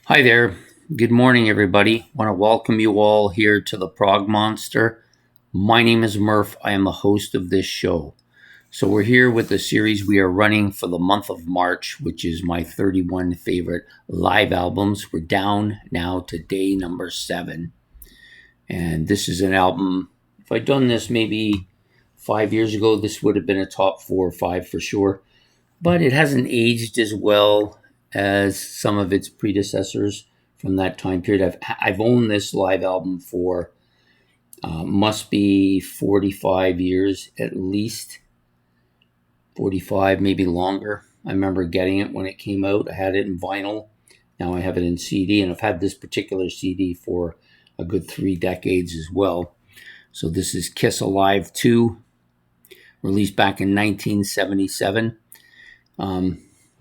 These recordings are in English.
Hi there. Good morning, everybody. Want to welcome you all here to the Prog Monster. My name is Murph. I am the host of this show. So, we're here with the series we are running for the month of March, which is my 31 favorite live albums. We're down now to day number 7. And this is an album, if I'd done this maybe 5 years ago, this would have been a top 4 or 5 for sure. But it hasn't aged as well as some of its predecessors from that time period. I've owned this live album for must be 45 years at least, 45 maybe longer. I remember getting it when it came out. I had it in vinyl. Now I have it in CD, and I've had this particular CD for a good 3 decades as well. So this is Kiss Alive 2, released back in 1977.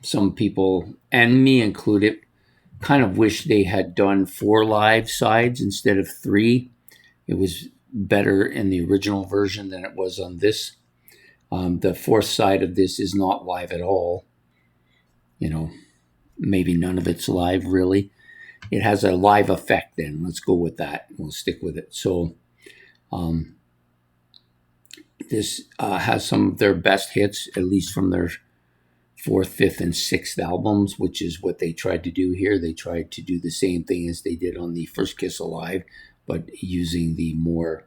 Some people, and me included, kind of wish they had done 4 live sides instead of 3. It was better in the original version than it was on this. The fourth side of this is not live at all. Maybe none of it's live really. It has a live effect then. Let's go with that. We'll stick with it. So this has some of their best hits, at least from their 4th, 5th, and 6th albums, which is what they tried to do here. They tried to do the same thing as they did on the first Kiss Alive, but using the 4th,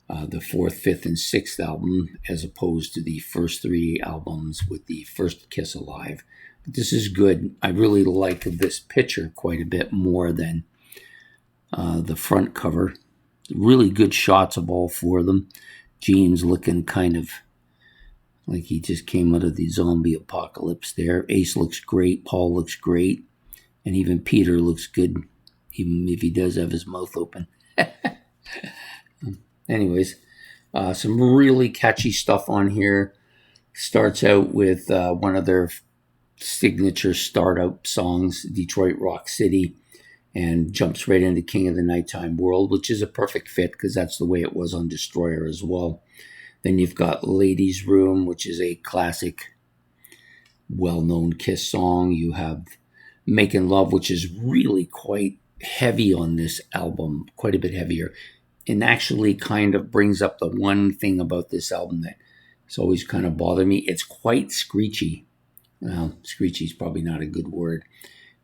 5th, and 6th album as opposed to the first 3 albums with the first Kiss Alive. But this is good. I really like this picture quite a bit more than the front cover. Really good shots of all 4 of them. Gene's looking kind of like he just came out of the zombie apocalypse there. Ace looks great. Paul looks great. And even Peter looks good, even if he does have his mouth open. Anyways, some really catchy stuff on here. Starts out with one of their signature startup songs, Detroit Rock City, and jumps right into King of the Nighttime World, which is a perfect fit because that's the way it was on Destroyer as well. Then you've got Ladies' Room, which is a classic, well-known Kiss song. You have Making Love, which is really quite heavy on this album, quite a bit heavier, and actually kind of brings up the one thing about this album that has always kind of bothered me. It's quite screechy. Well, screechy is probably not a good word.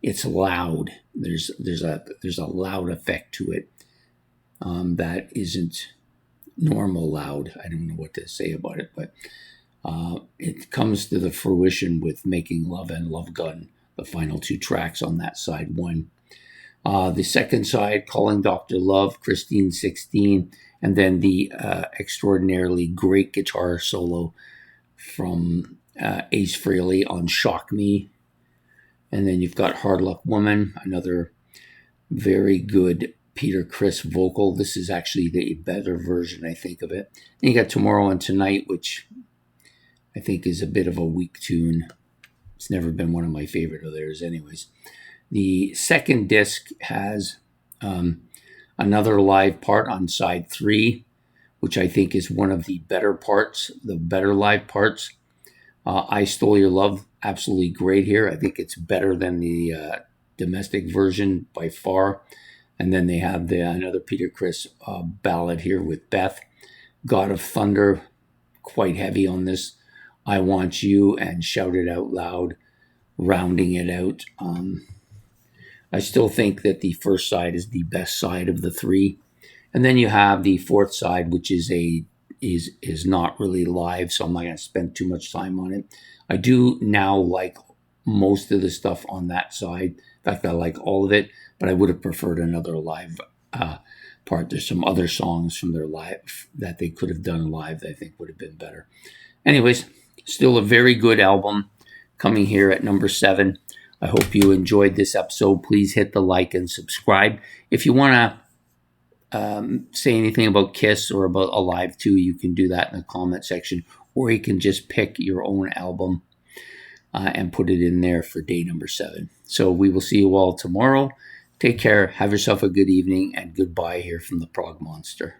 It's loud. There's a loud effect to it that isn't normal loud. I don't know what to say about it, but it comes to the fruition with Making Love and Love Gun, the final 2 tracks on that side 1. The second side, Calling Dr. Love, Christine 16, and then the extraordinarily great guitar solo from Ace Frehley on Shock Me. And then you've got Hard Luck Woman, another very good Peter Criss vocal. This is actually the better version, I think, of it. And you got Tomorrow and Tonight, which I think is a bit of a weak tune. It's never been one of my favorite of theirs anyways. The second disc has another live part on side 3, which I think is one of the better parts, the better live parts. I Stole Your Love, absolutely great here. I think it's better than the domestic version by far. And then they have another Peter Criss ballad here with Beth. God of Thunder, quite heavy on this. I Want You and Shout It Out Loud, rounding it out. I still think that the first side is the best side of the 3. And then you have the fourth side, which is not really live, so I'm not going to spend too much time on it. I do now like most of the stuff on that side. In fact, I like all of it, but I would have preferred another live part. There's some other songs from their live that they could have done live that I think would have been better. Anyways, still a very good album coming here at number 7. I hope you enjoyed this episode. Please hit the like and subscribe. If you want to say anything about Kiss or about Alive 2, you can do that in the comment section, or you can just pick your own album and put it in there for day number 7. So we will see you all tomorrow. Take care. Have yourself a good evening, and goodbye here from the Prog Monster.